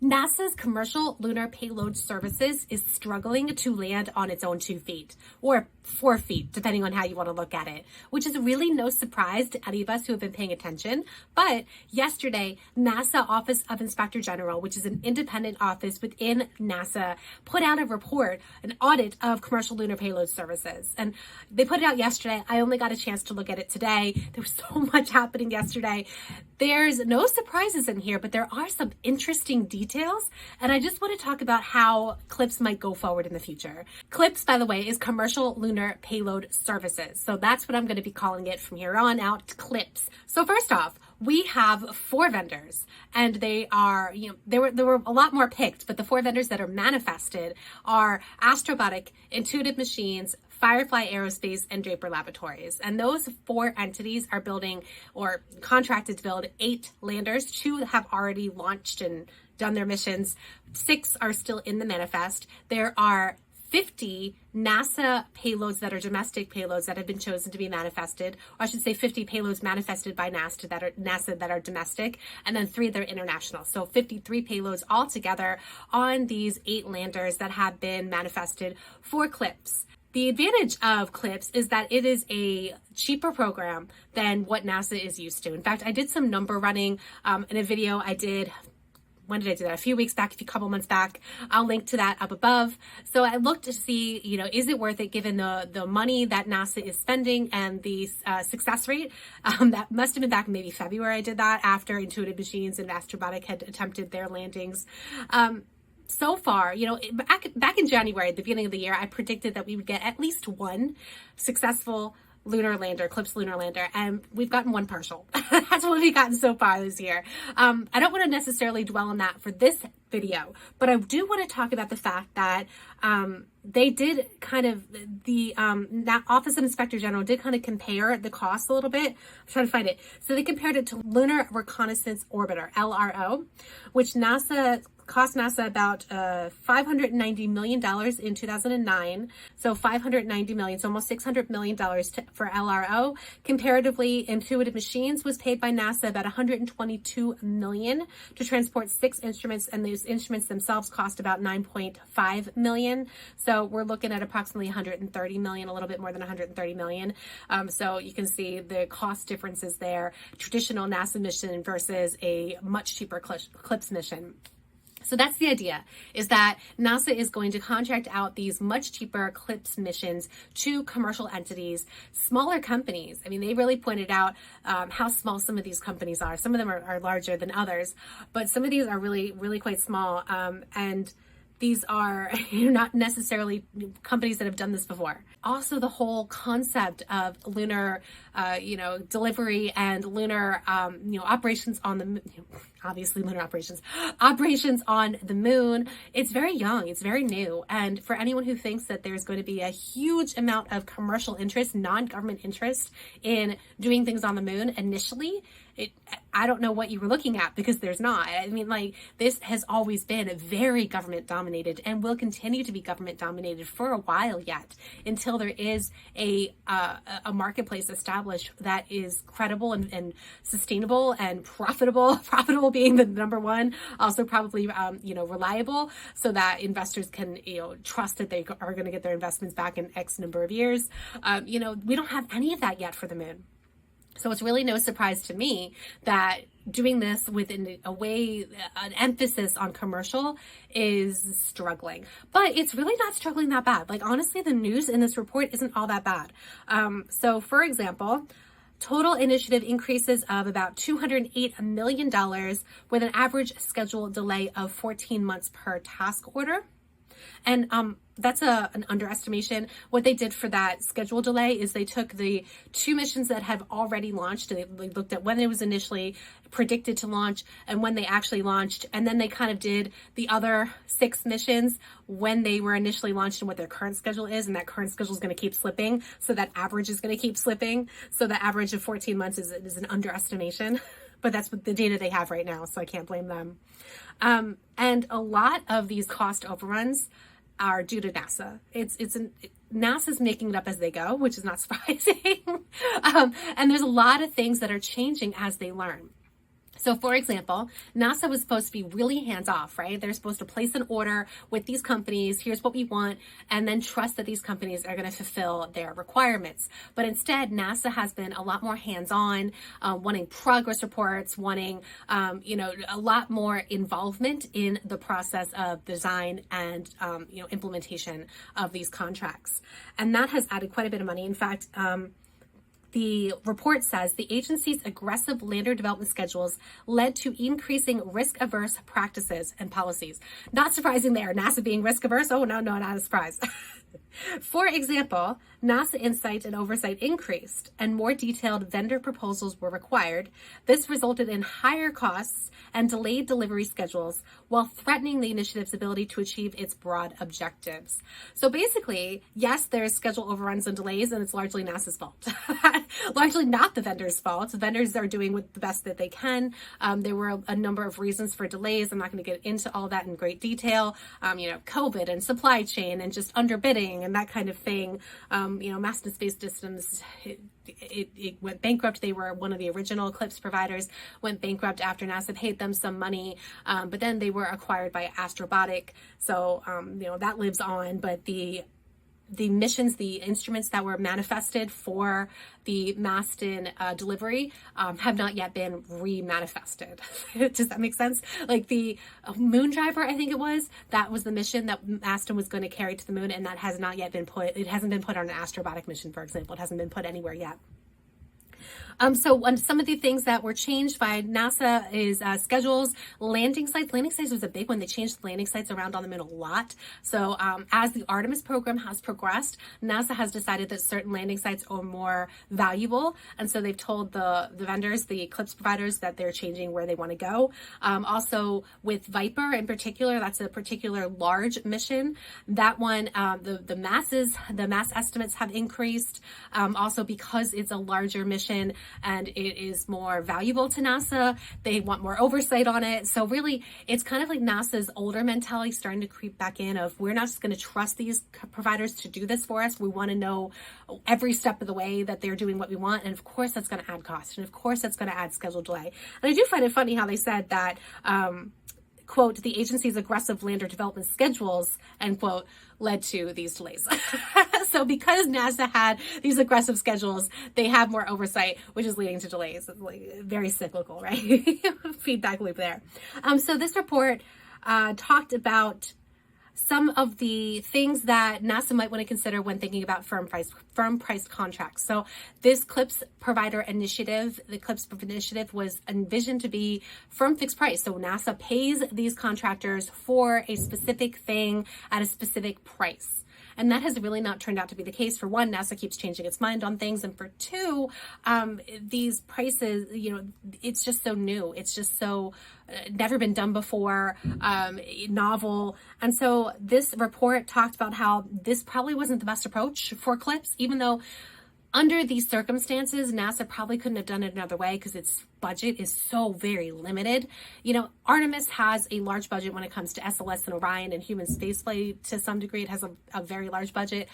NASA's Commercial Lunar Payload Services is struggling to land on its own 2 feet, or 4 feet, depending on how you want to look at it, which is really no surprise to any of us who have been paying attention. But yesterday, NASA Office of Inspector General, which is an independent office within NASA, put out a report, an audit of Commercial Lunar Payload Services. And they put it out yesterday. I only got a chance to look at it today. There was so much happening yesterday. There's no surprises in here, but there are some interesting details. And I just want to talk about how CLPS might go forward in the future. CLPS, by the way, is Commercial Lunar Payload Services. So that's what I'm going to be calling it from here on out, CLPS. So first off, we have 4 vendors, and they are, there were a lot more picked, but the 4 vendors that are manifested are Astrobotic, Intuitive Machines, Firefly Aerospace, and Draper Laboratories. And those 4 entities are building or contracted to build 8 landers. 2 have already launched and done their missions. 6 are still in the manifest. There are 50 NASA payloads that are domestic payloads that have been chosen to be manifested, or I should say 50 payloads manifested by NASA that are domestic, and then 3 that are international. So 53 payloads altogether on these 8 landers that have been manifested for CLPS. The advantage of CLPS is that it is a cheaper program than what NASA is used to. In fact, I did some number running in a video I did. When did I do that? A few weeks back, a couple months back. I'll link to that up above. So I looked to see, is it worth it given the money that NASA is spending and the success rate? That must have been back in maybe February I did that, after Intuitive Machines and Astrobotic had attempted their landings. So far, back in January, at the beginning of the year, I predicted that we would get at least 1 successful lunar lander, CLPS lunar lander, and we've gotten 1 partial. That's what we've gotten so far this year. I don't want to necessarily dwell on that for this video, but I do want to talk about the fact that they did kind of, that Office of Inspector General did kind of compare the cost a little bit. I'm trying to find it. So they compared it to Lunar Reconnaissance Orbiter, LRO, which cost NASA about $590 million in 2009. So $590 million, so almost $600 million for LRO. Comparatively, Intuitive Machines was paid by NASA about $122 million to transport 6 instruments, and those instruments themselves cost about $9.5 million. So we're looking at approximately $130 million, a little bit more than $130 million. So you can see the cost differences there. Traditional NASA mission versus a much cheaper CLPS mission. So that's the idea, is that NASA is going to contract out these much cheaper CLPS missions to commercial entities, smaller companies. I mean, they really pointed out how small some of these companies are. Some of them are larger than others, but some of these are really, really quite small. And these are not necessarily companies that have done this before. Also, the whole concept of lunar, delivery and lunar, operations on the, obviously lunar operations on the moon. It's very young. It's very new. And for anyone who thinks that there's going to be a huge amount of commercial interest, non-government interest in doing things on the moon initially, I don't know what you were looking at, because there's not. I mean, this has always been very government dominated and will continue to be government dominated for a while yet, until there is a marketplace established that is credible and sustainable and profitable. Profitable being the number one, also probably reliable, so that investors can trust that they are going to get their investments back in X number of years. We don't have any of that yet for the moon. So it's really no surprise to me that doing this with an emphasis on commercial is struggling. But it's really not struggling that bad. Honestly, the news in this report isn't all that bad. So for example, total initiative increases of about $208 million with an average schedule delay of 14 months per task order. And that's an underestimation. What they did for that schedule delay is they took the 2 missions that have already launched, and they looked at when it was initially predicted to launch and when they actually launched, and then they kind of did the other 6 missions when they were initially launched and what their current schedule is, and that current schedule is going to keep slipping, so that average is going to keep slipping. So the average of 14 months is an underestimation. But that's what the data they have right now, so I can't blame them. And a lot of these cost overruns are due to NASA. NASA's making it up as they go, which is not surprising. And there's a lot of things that are changing as they learn. So for example, NASA was supposed to be really hands-off, right? They're supposed to place an order with these companies, here's what we want, and then trust that these companies are going to fulfill their requirements. But instead, NASA has been a lot more hands-on, wanting progress reports, wanting, a lot more involvement in the process of design and, implementation of these contracts. And that has added quite a bit of money. In fact, the report says the agency's aggressive lander development schedules led to increasing risk-averse practices and policies. Not surprising there, NASA being risk-averse. Oh, no, not a surprise. For example, NASA insight and oversight increased and more detailed vendor proposals were required. This resulted in higher costs and delayed delivery schedules while threatening the initiative's ability to achieve its broad objectives. So basically, yes, there's schedule overruns and delays, and it's largely NASA's fault. Largely not the vendor's fault. The vendors are doing the best that they can. There were a number of reasons for delays. I'm not going to get into all that in great detail. COVID and supply chain and just underbidding and that kind of thing. Massive Space Systems, it went bankrupt. They were one of the original CLPS providers, went bankrupt after NASA paid them some money, but then they were acquired by Astrobotic. So, that lives on, but the missions, the instruments that were manifested for the Maston delivery have not yet been re-manifested. Does that make sense? Like the moon driver, I think it was, that was the mission that Maston was going to carry to the moon, and that has not yet been put, it hasn't been put on an Astrobotic mission, for example. It hasn't been put anywhere yet. So some of the things that were changed by NASA is schedules, landing sites. Landing sites was a big one. They changed the landing sites around on the moon a lot. So as the Artemis program has progressed, NASA has decided that certain landing sites are more valuable. And so they've told the vendors, the Eclipse providers, that they're changing where they want to go. Also with Viper in particular, that's a particular large mission. That one, the mass estimates have increased. Also because it's a larger mission, and it is more valuable to NASA. They want more oversight on it. So really, it's kind of like NASA's older mentality starting to creep back in of, we're not just going to trust these providers to do this for us. We want to know every step of the way that they're doing what we want. And of course, that's going to add cost. And of course, that's going to add schedule delay. And I do find it funny how they said that, quote, the agency's aggressive lander development schedules, end quote, led to these delays. So because NASA had these aggressive schedules, they have more oversight, which is leading to delays. It's like very cyclical, right? Feedback loop there. So this report talked about some of the things that NASA might want to consider when thinking about firm price contracts. So this CLPS provider initiative, the CLPS initiative was envisioned to be firm fixed price. So NASA pays these contractors for a specific thing at a specific price. And that has really not turned out to be the case. For one, NASA keeps changing its mind on things. And for two, these prices, it's just so new. It's just so never been done before, novel. And so this report talked about how this probably wasn't the best approach for CLPS, even though under these circumstances, NASA probably couldn't have done it another way because its budget is so very limited. Artemis has a large budget when it comes to SLS and Orion and human spaceflight to some degree. It has a very large budget,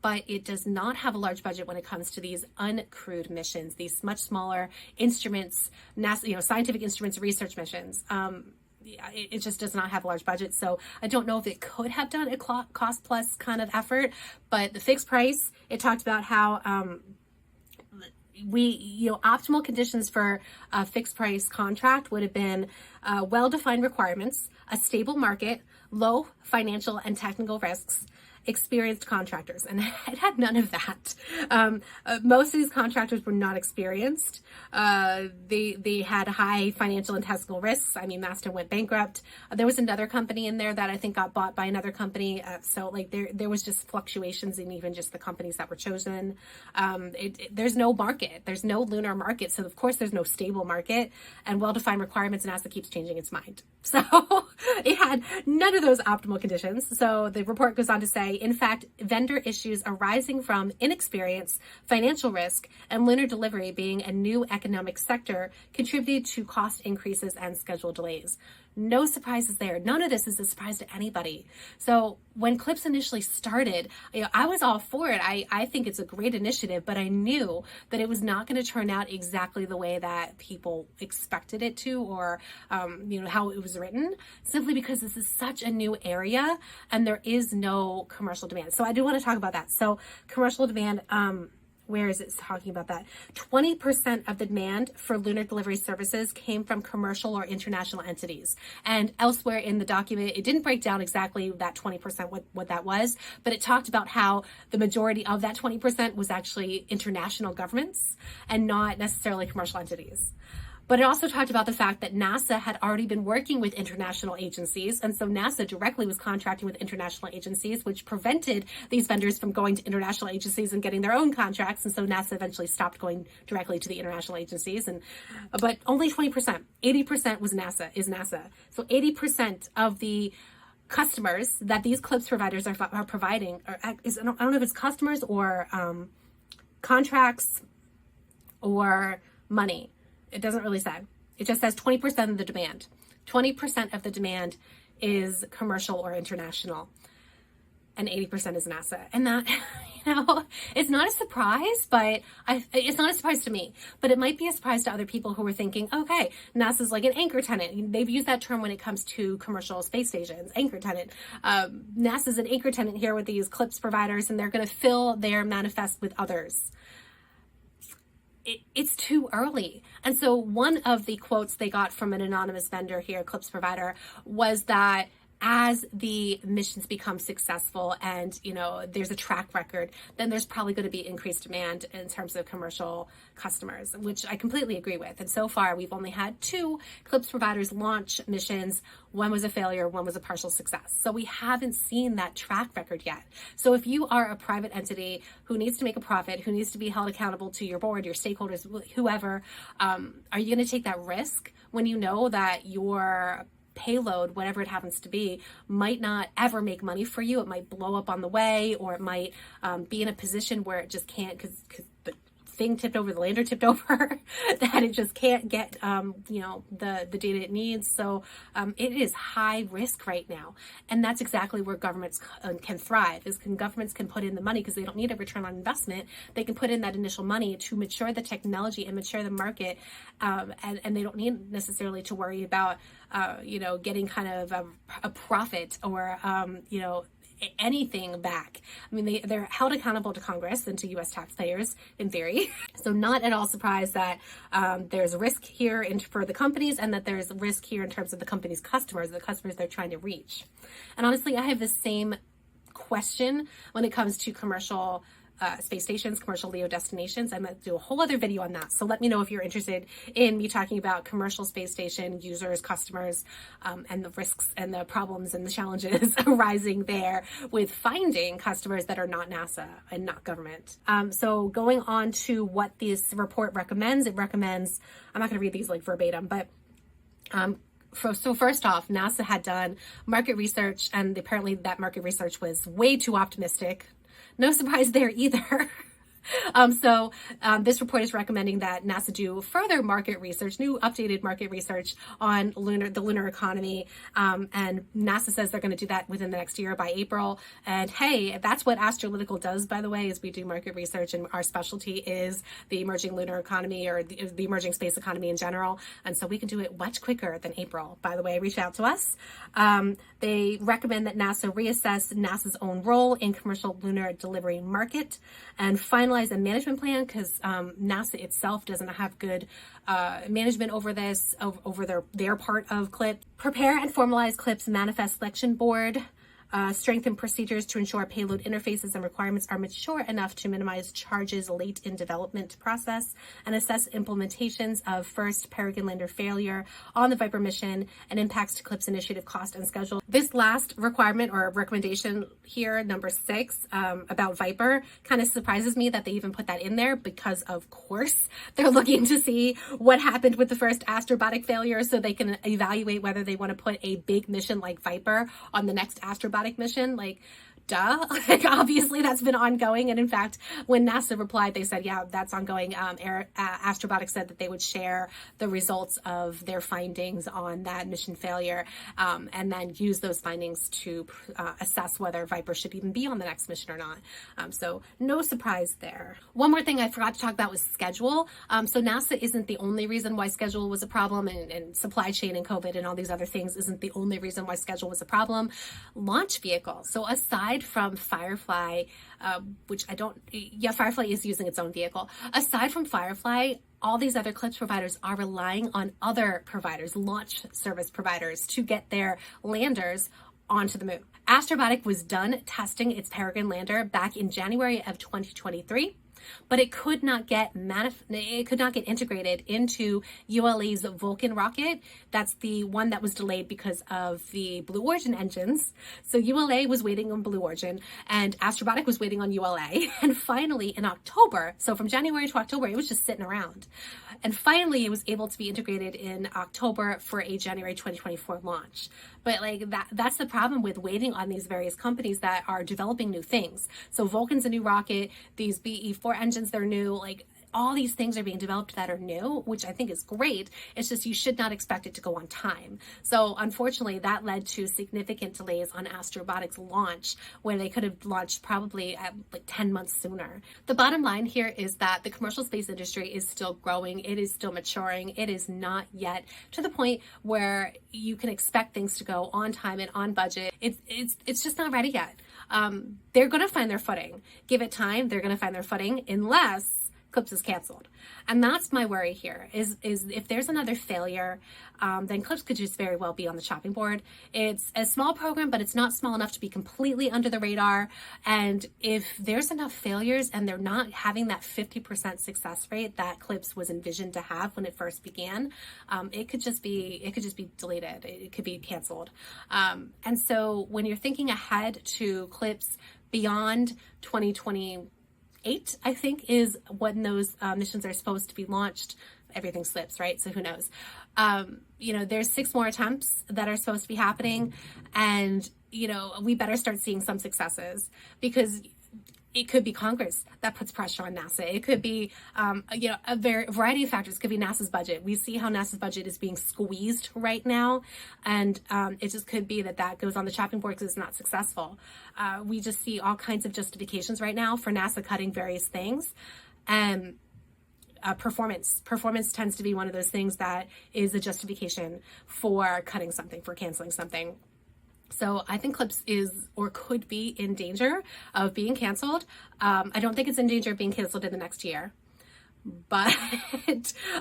but it does not have a large budget when it comes to these uncrewed missions, these much smaller instruments, NASA, scientific instruments, research missions. It just does not have a large budget. So I don't know if it could have done a cost plus kind of effort, but the fixed price, it talked about how optimal conditions for a fixed price contract would have been well-defined requirements, a stable market, low financial and technical risks, experienced contractors, and it had none of that. Most of these contractors were not experienced. They had high financial and technical risks. I mean, Maston went bankrupt. There was another company in there that I think got bought by another company. So like there was just fluctuations in even just the companies that were chosen. There's no market. There's no lunar market. So of course there's no stable market and well-defined requirements, and NASA keeps changing its mind. So it had none of those optimal conditions. So the report goes on to say, in fact, vendor issues arising from inexperience, financial risk, and lunar delivery being a new economic sector contributed to cost increases and schedule delays. No surprises there. None of this is a surprise to anybody. So when CLIPS initially started, I was all for it. I think it's a great initiative, but I knew that it was not going to turn out exactly the way that people expected it to, or how it was written, simply because this is such a new area and there is no commercial demand. So I do want to talk about that. So commercial demand, where is it talking about that? 20% of the demand for lunar delivery services came from commercial or international entities. And elsewhere in the document, it didn't break down exactly that 20% what that was, but it talked about how the majority of that 20% was actually international governments and not necessarily commercial entities. But it also talked about the fact that NASA had already been working with international agencies. And so NASA directly was contracting with international agencies, which prevented these vendors from going to international agencies and getting their own contracts. And so NASA eventually stopped going directly to the international agencies. But only 20%, 80% is NASA. So 80% of the customers that these CLIPS providers are providing, I don't know if it's customers or contracts or money. It doesn't really say. It just says 20% of the demand. 20% of the demand is commercial or international, and 80% is NASA. And that, it's not a surprise, but it's not a surprise to me. But it might be a surprise to other people who are thinking, okay, NASA's like an anchor tenant. They've used that term when it comes to commercial space stations, anchor tenant. NASA's an anchor tenant here with these CLIPS providers, and they're going to fill their manifest with others. It's too early. And so one of the quotes they got from an anonymous vendor here, CLIPS provider, was that as the missions become successful and, there's a track record, then there's probably going to be increased demand in terms of commercial customers, which I completely agree with. And so far, we've only had 2 CLIPS providers launch missions. One was a failure, one was a partial success. So we haven't seen that track record yet. So if you are a private entity who needs to make a profit, who needs to be held accountable to your board, your stakeholders, whoever, are you going to take that risk when you know that your payload, whatever it happens to be, might not ever make money for you? It might blow up on the way, or it might be in a position where it just can't, because the thing tipped over, the lander tipped over, that it just can't get, the data it needs. So it is high risk right now. And that's exactly where governments can thrive, governments can put in the money because they don't need a return on investment. They can put in that initial money to mature the technology and mature the market. And they don't need necessarily to worry about, getting kind of a profit or, anything back. I mean, they're held accountable to Congress and to U.S. taxpayers in theory. So not at all surprised that there's risk here for the companies, and that there's risk here in terms of the company's customers, the customers they're trying to reach. And honestly, I have the same question when it comes to commercial space stations, commercial LEO destinations. I'm going to do a whole other video on that. So let me know if you're interested in me talking about commercial space station users, customers, and the risks and the problems and the challenges arising there with finding customers that are not NASA and not government. So going on to what this report recommends, it recommends, I'm not going to read these like verbatim, but so first off, NASA had done market research, and apparently that market research was way too optimistic. No surprise there either. This report is recommending that NASA do further market research, new updated market research on the lunar economy. And NASA says they're going to do that within the next year by April. And hey, that's what Astrolytical does, by the way, is we do market research, and our specialty is the emerging lunar economy, or the emerging space economy in general. And so we can do it much quicker than April. By the way, reach out to us. They recommend that NASA reassess NASA's own role in commercial lunar delivery market and finalize a management plan, because NASA itself doesn't have good management over this, over their part of CLIP. Prepare and formalize CLIP's manifest selection board. Strengthen procedures to ensure payload interfaces and requirements are mature enough to minimize charges late in development process, and assess implementations of first Peregrine lander failure on the Viper mission and impacts to CLIP's initiative cost and schedule. This last requirement or recommendation here, number 6, about Viper, kind of surprises me that they even put that in there, because of course they're looking to see what happened with the first astrobotic failure so they can evaluate whether they want to put a big mission like Viper on the next astrobotic mission. Like, duh. Like, obviously that's been ongoing. And in fact, when NASA replied, they said, yeah, that's ongoing. Astrobotic said that they would share the results of their findings on that mission failure, and then use those findings to assess whether Viper should even be on the next mission or not. So no surprise there. One more thing I forgot to talk about was schedule. So NASA isn't the only reason why schedule was a problem, and supply chain and COVID and all these other things isn't the only reason why schedule was a problem. Launch vehicles. So aside from Firefly, which Firefly is using its own vehicle. Aside from Firefly, all these other CLPS providers are relying on other providers, launch service providers, to get their landers onto the moon. Astrobotic was done testing its Peregrine lander back in January of 2023. But it could not get integrated into ULA's Vulcan rocket. That's the one that was delayed because of the Blue Origin engines. So ULA was waiting on Blue Origin, and Astrobotic was waiting on ULA. And finally, in October, so from January to October, it was just sitting around. And finally, it was able to be integrated in October for a January 2024 launch. But like that's the problem with waiting on these various companies that are developing new things. So Vulcan's a new rocket. These BE4 engines, they're new. Like, all these things are being developed that are new, which I think is great. It's just you should not expect it to go on time. So unfortunately, that led to significant delays on Astrobotic's launch, where they could have launched probably at like 10 months sooner. The bottom line here is that the commercial space industry is still growing. It is still maturing. It is not yet to the point where you can expect things to go on time and on budget. It's just not ready yet. They're going to find their footing. Give it time. They're going to find their footing, unless CLPS is canceled. And that's my worry here is if there's another failure, then CLPS could just very well be on the chopping board. It's a small program, but it's not small enough to be completely under the radar. And if there's enough failures and they're not having that 50% success rate that CLPS was envisioned to have when it first began, it could just be deleted. It could be canceled. And so when you're thinking ahead to CLPS beyond 2028, I think, is when those missions are supposed to be launched. Everything slips, right? So who knows? There's 6 more attempts that are supposed to be happening, and we better start seeing some successes, because it could be Congress that puts pressure on NASA. It could be, a variety of factors. It could be NASA's budget. We see how NASA's budget is being squeezed right now. And it just could be that goes on the chopping board because it's not successful. We just see all kinds of justifications right now for NASA cutting various things. Performance tends to be one of those things that is a justification for cutting something, for canceling something. So I think CLPS is or could be in danger of being canceled. I don't think it's in danger of being canceled in the next year, but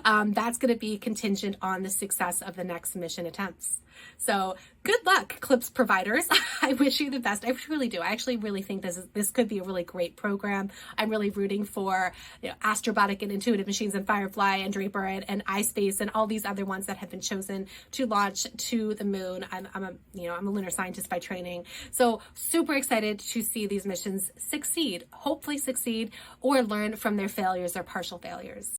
that's going to be contingent on the success of the next mission attempts. So good luck, CLPS providers. I wish you the best. I truly do. I actually really think this could be a really great program. I'm really rooting for Astrobotic and Intuitive Machines and Firefly and Draper and iSpace and all these other ones that have been chosen to launch to the moon. I'm a lunar scientist by training, so super excited to see these missions succeed, hopefully succeed, or learn from their failures or partial failures.